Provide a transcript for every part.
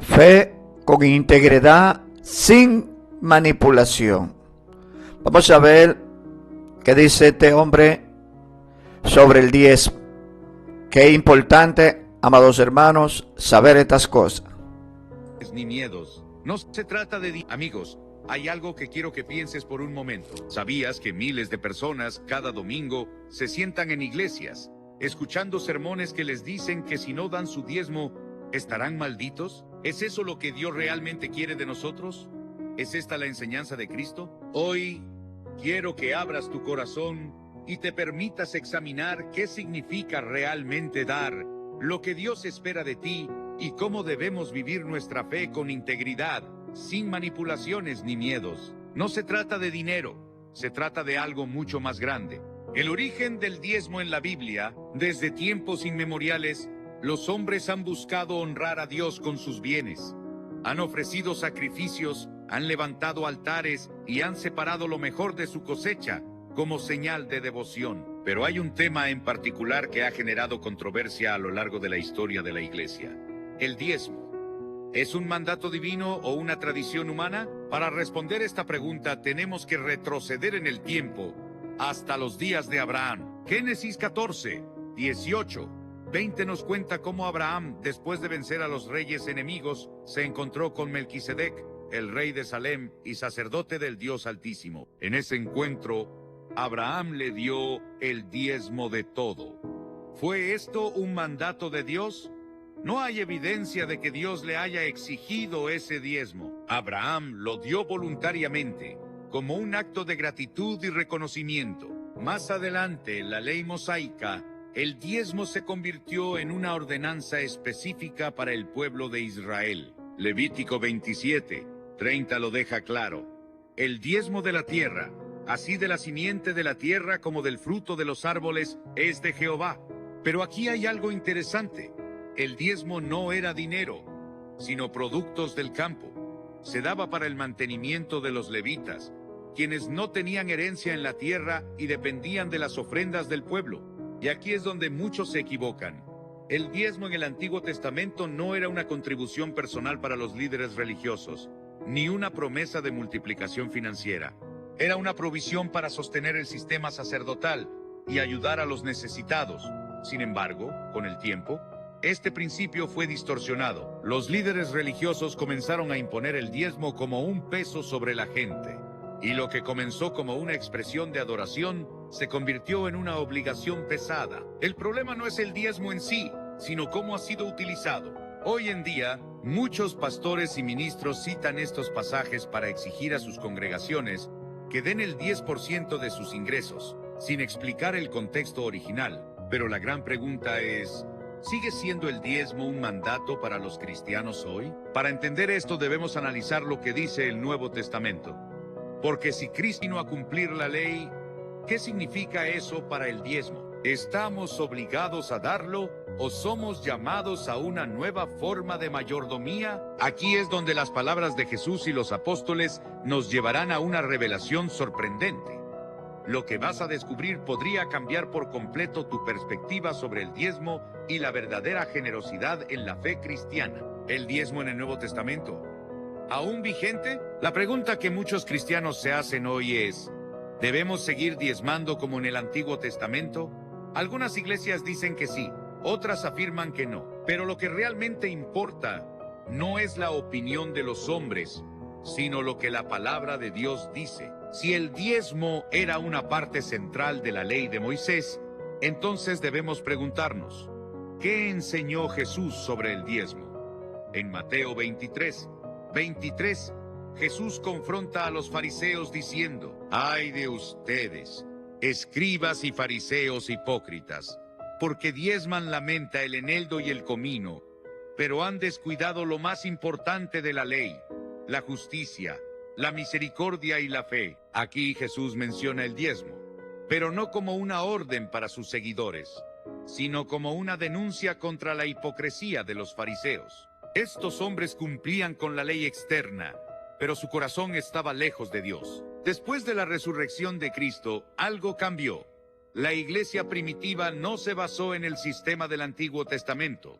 Fe con integridad, sin manipulación. Vamos a ver qué dice este hombre sobre el diezmo. Qué importante, amados hermanos, saber estas cosas. Ni miedos. No se trata de... Amigos, hay algo que quiero que pienses por un momento. ¿Sabías que miles de personas cada domingo se sientan en iglesias, escuchando sermones que les dicen que si no dan su diezmo, estarán malditos? ¿Es eso lo que Dios realmente quiere de nosotros? ¿Es esta la enseñanza de Cristo? Hoy quiero que abras tu corazón y te permitas examinar qué significa realmente dar, lo que Dios espera de ti y cómo debemos vivir nuestra fe con integridad, sin manipulaciones ni miedos. No se trata de dinero, se trata de algo mucho más grande. El origen del diezmo en la Biblia, desde tiempos inmemoriales, los hombres han buscado honrar a Dios con sus bienes. Han ofrecido sacrificios, han levantado altares y han separado lo mejor de su cosecha como señal de devoción. Pero hay un tema en particular que ha generado controversia a lo largo de la historia de la Iglesia: el diezmo. ¿Es un mandato divino o una tradición humana? Para responder esta pregunta tenemos que retroceder en el tiempo hasta los días de Abraham. Génesis 14, 18, 20 nos cuenta cómo Abraham, después de vencer a los reyes enemigos, se encontró con Melquisedec, el rey de Salem y sacerdote del Dios Altísimo. En ese encuentro, Abraham le dio el diezmo de todo. ¿Fue esto un mandato de Dios? No hay evidencia de que Dios le haya exigido ese diezmo. Abraham lo dio voluntariamente, como un acto de gratitud y reconocimiento. Más adelante, en la ley mosaica, el diezmo se convirtió en una ordenanza específica para el pueblo de Israel. Levítico 27, 30 lo deja claro. El diezmo de la tierra, así de la simiente de la tierra como del fruto de los árboles, es de Jehová. Pero aquí hay algo interesante. El diezmo no era dinero, sino productos del campo. Se daba para el mantenimiento de los levitas, quienes no tenían herencia en la tierra y dependían de las ofrendas del pueblo. Y aquí es donde muchos se equivocan. El diezmo en el Antiguo Testamento no era una contribución personal para los líderes religiosos, ni una promesa de multiplicación financiera. Era una provisión para sostener el sistema sacerdotal y ayudar a los necesitados. Sin embargo, con el tiempo, este principio fue distorsionado. Los líderes religiosos comenzaron a imponer el diezmo como un peso sobre la gente. Y lo que comenzó como una expresión de adoración se convirtió en una obligación pesada. El problema no es el diezmo en sí, sino cómo ha sido utilizado. Hoy en día, muchos pastores y ministros citan estos pasajes para exigir a sus congregaciones que den el 10% de sus ingresos, sin explicar el contexto original. Pero la gran pregunta es: ¿sigue siendo el diezmo un mandato para los cristianos hoy? Para entender esto debemos analizar lo que dice el Nuevo Testamento. Porque si Cristo vino a cumplir la ley, ¿qué significa eso para el diezmo? ¿Estamos obligados a darlo o somos llamados a una nueva forma de mayordomía? Aquí es donde las palabras de Jesús y los apóstoles nos llevarán a una revelación sorprendente. Lo que vas a descubrir podría cambiar por completo tu perspectiva sobre el diezmo y la verdadera generosidad en la fe cristiana. El diezmo en el Nuevo Testamento, ¿aún vigente? La pregunta que muchos cristianos se hacen hoy es: ¿debemos seguir diezmando como en el Antiguo Testamento? Algunas iglesias dicen que sí, otras afirman que no. Pero lo que realmente importa no es la opinión de los hombres, sino lo que la palabra de Dios dice. Si el diezmo era una parte central de la ley de Moisés, entonces debemos preguntarnos: ¿qué enseñó Jesús sobre el diezmo? En Mateo 23, Jesús confronta a los fariseos diciendo: ¡ay de ustedes, escribas y fariseos hipócritas! Porque diezman la menta, el eneldo y el comino, pero han descuidado lo más importante de la ley: la justicia, la misericordia y la fe. Aquí Jesús menciona el diezmo, pero no como una orden para sus seguidores, sino como una denuncia contra la hipocresía de los fariseos. Estos hombres cumplían con la ley externa, pero su corazón estaba lejos de Dios. Después de la resurrección de Cristo, algo cambió. La iglesia primitiva no se basó en el sistema del Antiguo Testamento.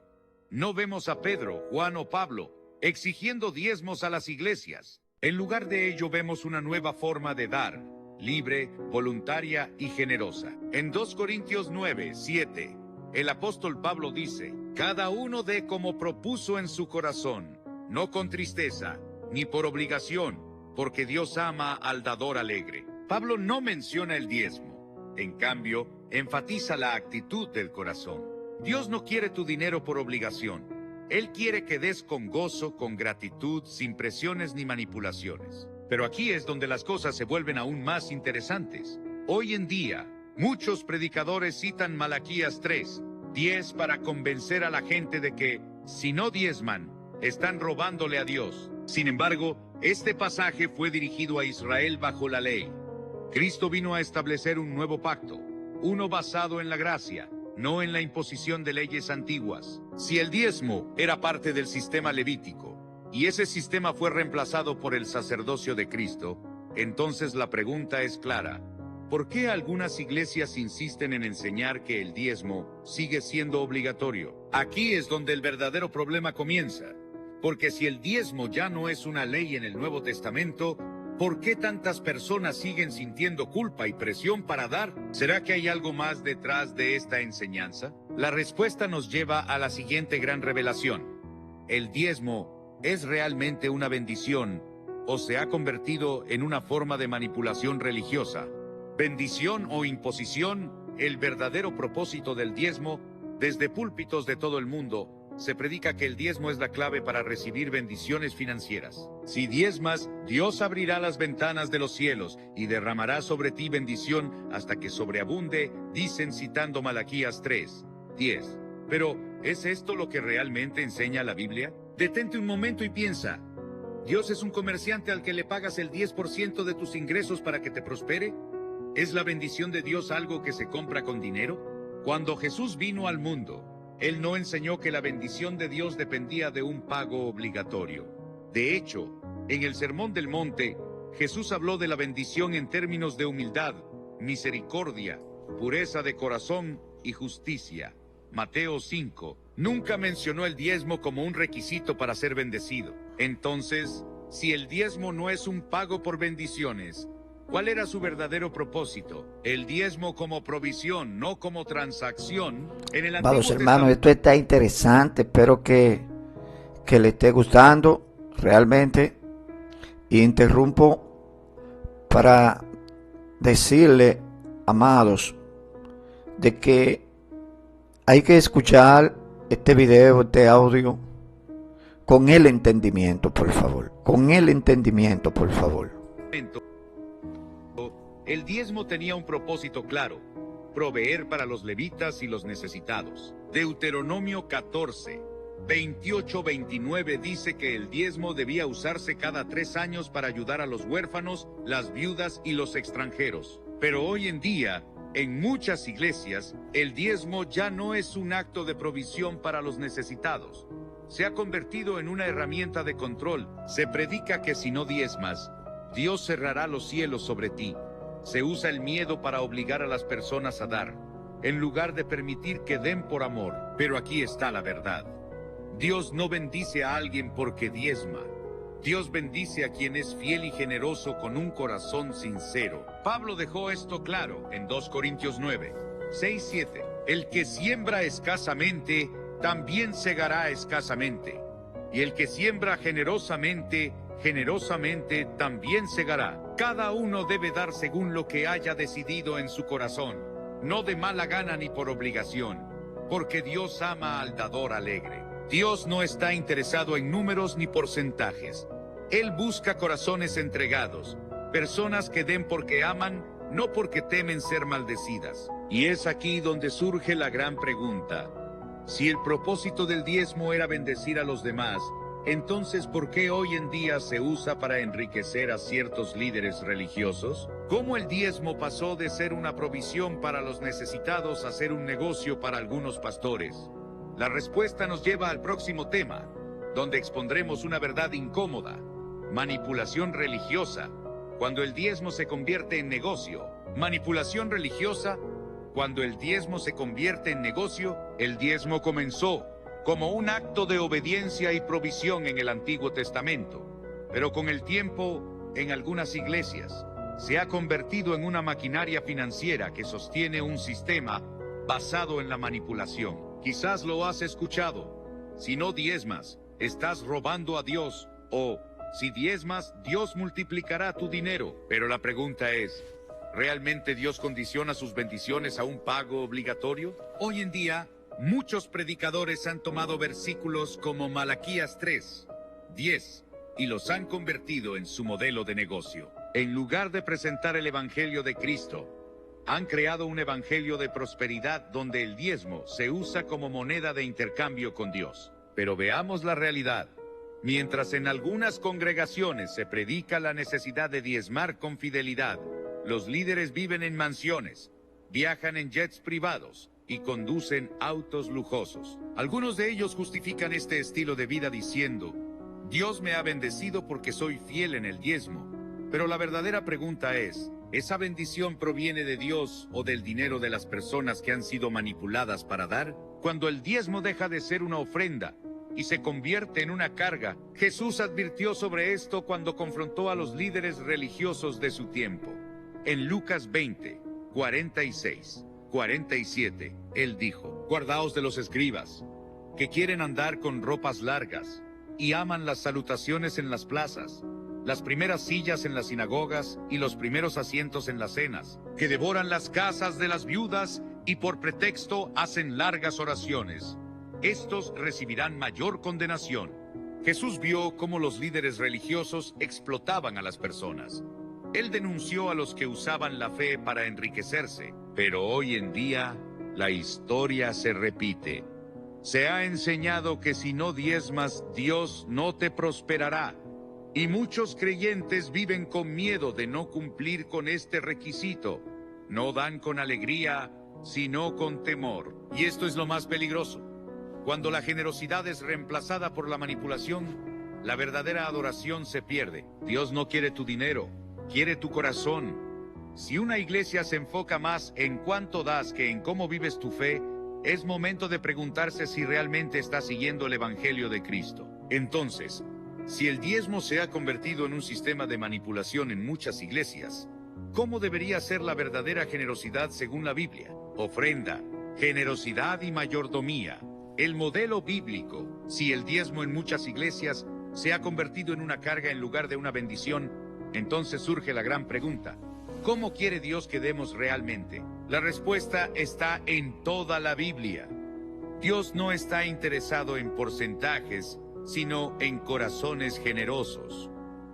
No vemos a Pedro, Juan o Pablo exigiendo diezmos a las iglesias. En lugar de ello vemos una nueva forma de dar, libre, voluntaria y generosa. En 2 Corintios 9:7, el apóstol Pablo dice: cada uno dé como propuso en su corazón, no con tristeza, ni por obligación, porque Dios ama al dador alegre. Pablo no menciona el diezmo, en cambio, enfatiza la actitud del corazón. Dios no quiere tu dinero por obligación. Él quiere que des con gozo, con gratitud, sin presiones ni manipulaciones. Pero aquí es donde las cosas se vuelven aún más interesantes. Hoy en día, muchos predicadores citan Malaquías 3:10 para convencer a la gente de que, si no diezman, están robándole a Dios. Sin embargo, este pasaje fue dirigido a Israel bajo la ley. Cristo vino a establecer un nuevo pacto, uno basado en la gracia, no en la imposición de leyes antiguas. Si el diezmo era parte del sistema levítico, y ese sistema fue reemplazado por el sacerdocio de Cristo, entonces la pregunta es clara: ¿por qué algunas iglesias insisten en enseñar que el diezmo sigue siendo obligatorio? Aquí es donde el verdadero problema comienza, porque si el diezmo ya no es una ley en el Nuevo Testamento, ¿por qué tantas personas siguen sintiendo culpa y presión para dar? ¿Será que hay algo más detrás de esta enseñanza? La respuesta nos lleva a la siguiente gran revelación: ¿el diezmo es realmente una bendición o se ha convertido en una forma de manipulación religiosa? Bendición o imposición, el verdadero propósito del diezmo, desde púlpitos de todo el mundo, se predica que el diezmo es la clave para recibir bendiciones financieras. Si diezmas, Dios abrirá las ventanas de los cielos y derramará sobre ti bendición hasta que sobreabunde, dicen citando Malaquías 3:10. Pero, ¿es esto lo que realmente enseña la Biblia? Detente un momento y piensa: ¿Dios es un comerciante al que le pagas el 10% de tus ingresos para que te prospere? ¿Es la bendición de Dios algo que se compra con dinero? Cuando Jesús vino al mundo, Él no enseñó que la bendición de Dios dependía de un pago obligatorio. De hecho, en el Sermón del Monte, Jesús habló de la bendición en términos de humildad, misericordia, pureza de corazón y justicia. Mateo 5. Nunca mencionó el diezmo como un requisito para ser bendecido. Entonces, si el diezmo no es un pago por bendiciones, ¿cuál era su verdadero propósito? El diezmo como provisión, no como transacción. En el Amados hermanos, esto está interesante. Espero que le esté gustando realmente. Interrumpo para decirle, amados, de que hay que escuchar este video, este audio, con el entendimiento, por favor. Con el entendimiento, por favor. El diezmo tenía un propósito claro: proveer para los levitas y los necesitados. Deuteronomio 14:28-29 dice que el diezmo debía usarse cada 3 años para ayudar a los huérfanos, las viudas y los extranjeros. Pero hoy en día, en muchas iglesias, el diezmo ya no es un acto de provisión para los necesitados. Se ha convertido en una herramienta de control. Se predica que si no diezmas, Dios cerrará los cielos sobre ti. Se usa el miedo para obligar a las personas a dar, en lugar de permitir que den por amor. Pero aquí está la verdad: Dios no bendice a alguien porque diezma. Dios bendice a quien es fiel y generoso con un corazón sincero. Pablo dejó esto claro en 2 Corintios 9:6-7. El que siembra escasamente, también segará escasamente. Y el que siembra generosamente, generosamente también segará. Cada uno debe dar según lo que haya decidido en su corazón, no de mala gana ni por obligación, porque Dios ama al dador alegre. Dios no está interesado en números ni porcentajes. Él busca corazones entregados, personas que den porque aman, no porque temen ser maldecidas. Y es aquí donde surge la gran pregunta: si el propósito del diezmo era bendecir a los demás, entonces ¿por qué hoy en día se usa para enriquecer a ciertos líderes religiosos? ¿Cómo el diezmo pasó de ser una provisión para los necesitados a ser un negocio para algunos pastores? La respuesta nos lleva al próximo tema, donde expondremos una verdad incómoda: manipulación religiosa, cuando el diezmo se convierte en negocio. Manipulación religiosa, cuando el diezmo se convierte en negocio. El diezmo comenzó como un acto de obediencia y provisión en el Antiguo Testamento, pero con el tiempo, en algunas iglesias, se ha convertido en una maquinaria financiera que sostiene un sistema basado en la manipulación. Quizás lo has escuchado: si no diezmas, estás robando a Dios, o si diezmas, Dios multiplicará tu dinero. Pero la pregunta es, ¿realmente Dios condiciona sus bendiciones a un pago obligatorio? Hoy en día, muchos predicadores han tomado versículos como Malaquías 3:10 y los han convertido en su modelo de negocio. En lugar de presentar el Evangelio de Cristo, han creado un evangelio de prosperidad donde el diezmo se usa como moneda de intercambio con Dios. Pero veamos la realidad. Mientras en algunas congregaciones se predica la necesidad de diezmar con fidelidad, los líderes viven en mansiones, viajan en jets privados y conducen autos lujosos. Algunos de ellos justifican este estilo de vida diciendo: Dios me ha bendecido porque soy fiel en el diezmo. Pero la verdadera pregunta es, ¿esa bendición proviene de Dios o del dinero de las personas que han sido manipuladas para dar? Cuando el diezmo deja de ser una ofrenda y se convierte en una carga, Jesús advirtió sobre esto cuando confrontó a los líderes religiosos de su tiempo. En Lucas 20:46-47, él dijo: Guardaos de los escribas, que quieren andar con ropas largas y aman las salutaciones en las plazas, las primeras sillas en las sinagogas y los primeros asientos en las cenas, que devoran las casas de las viudas y por pretexto hacen largas oraciones. Estos recibirán mayor condenación. Jesús vio cómo los líderes religiosos explotaban a las personas. Él denunció a los que usaban la fe para enriquecerse, pero hoy en día la historia se repite. Se ha enseñado que si no diezmas, Dios no te prosperará. Y muchos creyentes viven con miedo de no cumplir con este requisito. No dan con alegría, sino con temor. Y esto es lo más peligroso. Cuando la generosidad es reemplazada por la manipulación, la verdadera adoración se pierde. Dios no quiere tu dinero, quiere tu corazón. Si una iglesia se enfoca más en cuánto das que en cómo vives tu fe, es momento de preguntarse si realmente estás siguiendo el Evangelio de Cristo. Entonces, si el diezmo se ha convertido en un sistema de manipulación en muchas iglesias, ¿cómo debería ser la verdadera generosidad según la Biblia? Ofrenda, generosidad y mayordomía. El modelo bíblico. Si el diezmo en muchas iglesias se ha convertido en una carga en lugar de una bendición, entonces surge la gran pregunta: ¿cómo quiere Dios que demos realmente? La respuesta está en toda la Biblia. Dios no está interesado en porcentajes, sino en corazones generosos.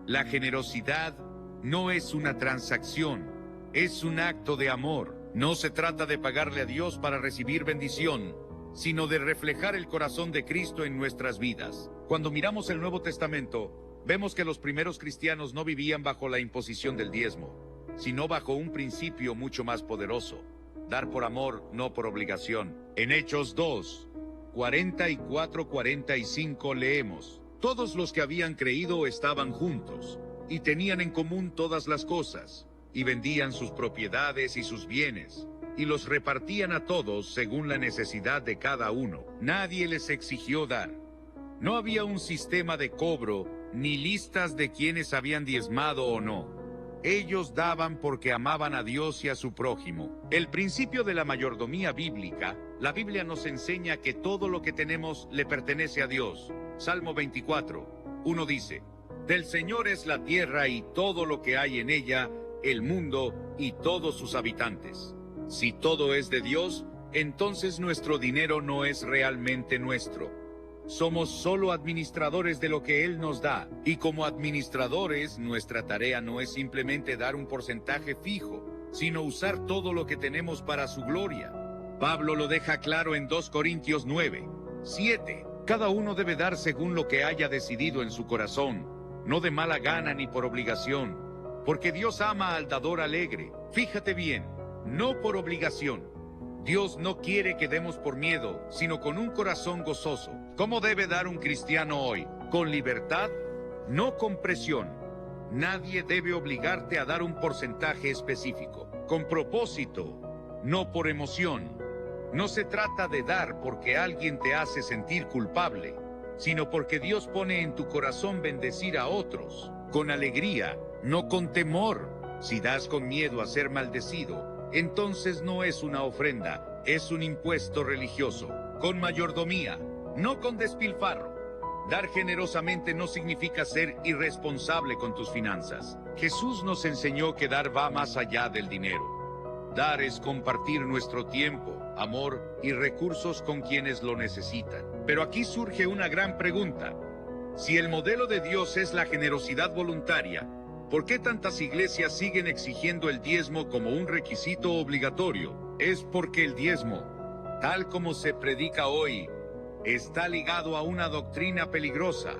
La generosidad no es una transacción, es un acto de amor. No se trata de pagarle a Dios para recibir bendición, sino de reflejar el corazón de Cristo en nuestras vidas. Cuando miramos el Nuevo Testamento, vemos que los primeros cristianos no vivían bajo la imposición del diezmo, sino bajo un principio mucho más poderoso: dar por amor, no por obligación. En Hechos 2:44-45 leemos: Todos los que habían creído estaban juntos, y tenían en común todas las cosas, y vendían sus propiedades y sus bienes, y los repartían a todos según la necesidad de cada uno. Nadie les exigió dar. No había un sistema de cobro, ni listas de quienes habían diezmado o no. Ellos daban porque amaban a Dios y a su prójimo. El principio de la mayordomía bíblica. La Biblia nos enseña que todo lo que tenemos le pertenece a Dios. Salmo 24:1 dice: Del Señor es la tierra y todo lo que hay en ella, el mundo y todos sus habitantes. Si todo es de Dios, entonces nuestro dinero no es realmente nuestro. Somos solo administradores de lo que Él nos da, y como administradores, nuestra tarea no es simplemente dar un porcentaje fijo, sino usar todo lo que tenemos para su gloria. Pablo lo deja claro en 2 Corintios 9:7. Cada uno debe dar según lo que haya decidido en su corazón, no de mala gana ni por obligación, porque Dios ama al dador alegre. Fíjate bien, no por obligación. Dios no quiere que demos por miedo, sino con un corazón gozoso. ¿Cómo debe dar un cristiano hoy? ¿Con libertad? No con presión. Nadie debe obligarte a dar un porcentaje específico. Con propósito, no por emoción. No se trata de dar porque alguien te hace sentir culpable, sino porque Dios pone en tu corazón bendecir a otros, con alegría, no con temor. Si das con miedo a ser maldecido, entonces no es una ofrenda, es un impuesto religioso, con mayordomía, no con despilfarro. Dar generosamente no significa ser irresponsable con tus finanzas. Jesús nos enseñó que dar va más allá del dinero. Dar es compartir nuestro tiempo, amor y recursos con quienes lo necesitan. Pero aquí surge una gran pregunta. Si el modelo de Dios es la generosidad voluntaria, ¿por qué tantas iglesias siguen exigiendo el diezmo como un requisito obligatorio? Es porque el diezmo, tal como se predica hoy, está ligado a una doctrina peligrosa,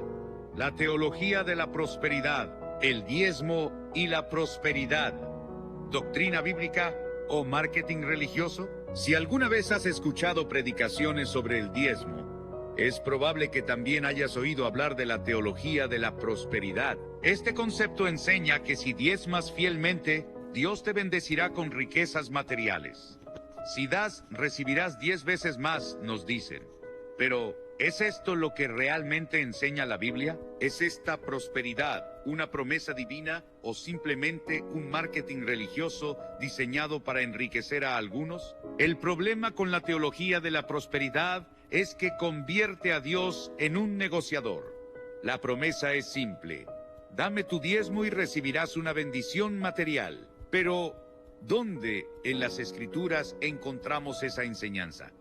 la teología de la prosperidad, el diezmo y la prosperidad. ¿Doctrina bíblica o marketing religioso? Si alguna vez has escuchado predicaciones sobre el diezmo, es probable que también hayas oído hablar de la teología de la prosperidad. Este concepto enseña que si diezmas fielmente, Dios te bendecirá con riquezas materiales. Si das, recibirás 10 veces más, nos dicen. Pero, ¿es esto lo que realmente enseña la Biblia? ¿Es esta prosperidad una promesa divina o simplemente un marketing religioso diseñado para enriquecer a algunos? El problema con la teología de la prosperidad es que convierte a Dios en un negociador. La promesa es simple: dame tu diezmo y recibirás una bendición material. Pero, ¿dónde en las Escrituras encontramos esa enseñanza?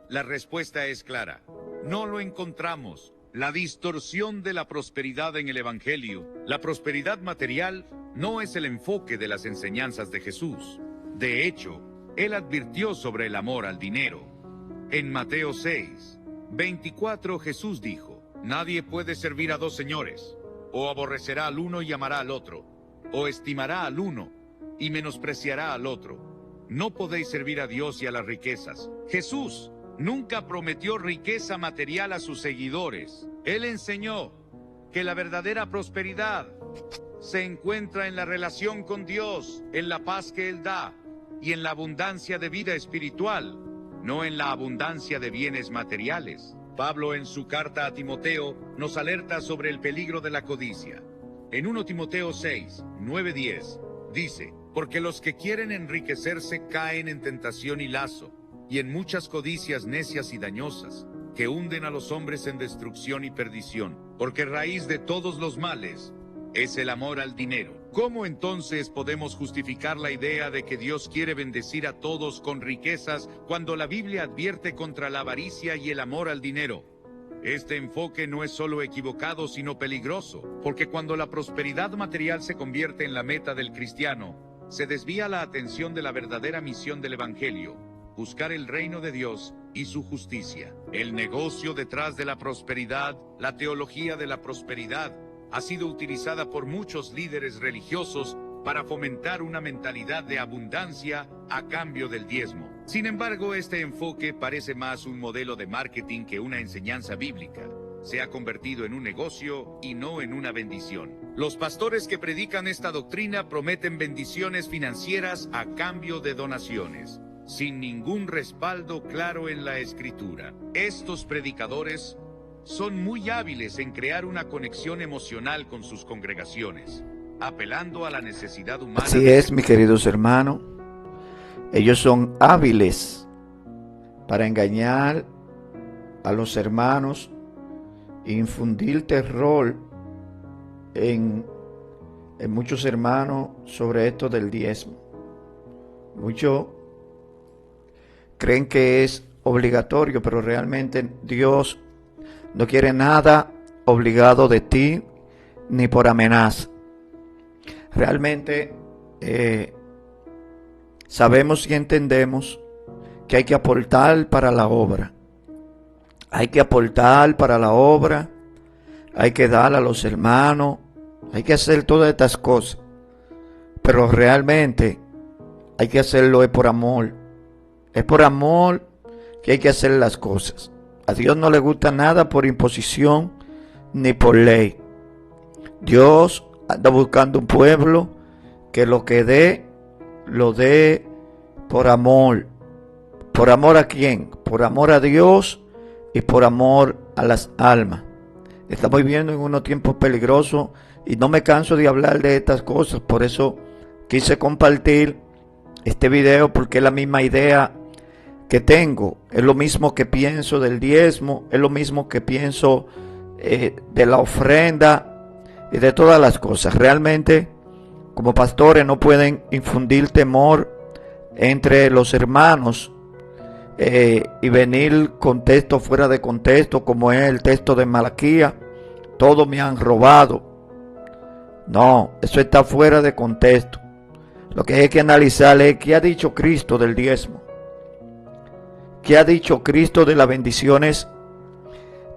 La respuesta es clara: no lo encontramos. La distorsión de la prosperidad en el Evangelio, la prosperidad material, no es el enfoque de las enseñanzas de Jesús. De hecho, Él advirtió sobre el amor al dinero. En Mateo 6:24 Jesús dijo: nadie puede servir a dos señores, o aborrecerá al uno y amará al otro, o estimará al uno y menospreciará al otro. No podéis servir a Dios y a las riquezas. Jesús nunca prometió riqueza material a sus seguidores. Él enseñó que la verdadera prosperidad se encuentra en la relación con Dios, en la paz que Él da y en la abundancia de vida espiritual, no en la abundancia de bienes materiales. Pablo, en su carta a Timoteo, nos alerta sobre el peligro de la codicia. En 1 Timoteo 6:9-10 dice: porque los que quieren enriquecerse caen en tentación y lazo, y en muchas codicias necias y dañosas, que hunden a los hombres en destrucción y perdición, porque raíz de todos los males es el amor al dinero. ¿Cómo entonces podemos justificar la idea de que Dios quiere bendecir a todos con riquezas cuando la Biblia advierte contra la avaricia y el amor al dinero? Este enfoque no es solo equivocado, sino peligroso, porque cuando la prosperidad material se convierte en la meta del cristiano, se desvía la atención de la verdadera misión del Evangelio: buscar el reino de Dios y su justicia. El negocio detrás de la prosperidad, la teología de la prosperidad, ha sido utilizada por muchos líderes religiosos para fomentar una mentalidad de abundancia a cambio del diezmo. Sin embargo, este enfoque parece más un modelo de marketing que una enseñanza bíblica. Se ha convertido en un negocio y no en una bendición. Los pastores que predican esta doctrina prometen bendiciones financieras a cambio de donaciones, sin ningún respaldo claro en la Escritura. Estos predicadores son muy hábiles en crear una conexión emocional con sus congregaciones, apelando a la necesidad humana. Así es, mis queridos hermanos. Ellos son hábiles para engañar a los hermanos e infundir terror en muchos hermanos sobre esto del diezmo. Muchos creen que es obligatorio, pero realmente Dios no quiere nada obligado de ti ni por amenaza. Realmente sabemos y entendemos que hay que aportar para la obra. Hay que aportar para la obra, hay que dar a los hermanos, hay que hacer todas estas cosas. Pero realmente hay que hacerlo es por amor. Es por amor que hay que hacer las cosas. A Dios no le gusta nada por imposición ni por ley. Dios anda buscando un pueblo que lo que dé, lo dé por amor. ¿Por amor a quién? Por amor a Dios y por amor a las almas. Estamos viviendo en unos tiempos peligrosos y no me canso de hablar de estas cosas. Por eso quise compartir este video, porque es la misma idea que tengo. Es lo mismo que pienso del diezmo, es lo mismo que pienso de la ofrenda y de todas las cosas. Realmente, como pastores no pueden infundir temor entre los hermanos y venir con texto fuera de contexto, como es el texto de Malaquías. Todo me han robado. No, eso está fuera de contexto. Lo que hay que analizar es qué ha dicho Cristo del diezmo. ¿Qué ha dicho Cristo de las bendiciones,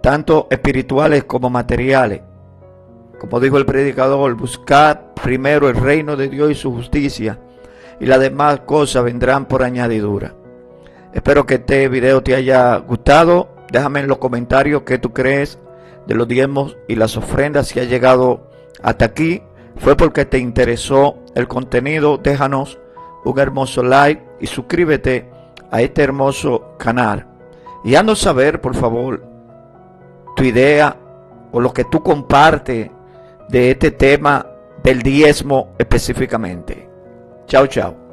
tanto espirituales como materiales? Como dijo el predicador, buscad primero el reino de Dios y su justicia, y las demás cosas vendrán por añadidura. Espero que este video te haya gustado. Déjame en los comentarios qué tú crees de los diezmos y las ofrendas. Si has llegado hasta aquí, fue porque te interesó el contenido. Déjanos un hermoso like y suscríbete a este hermoso canal. Y haznos saber, por favor, tu idea o lo que tú compartes de este tema del diezmo específicamente. Chao, chao.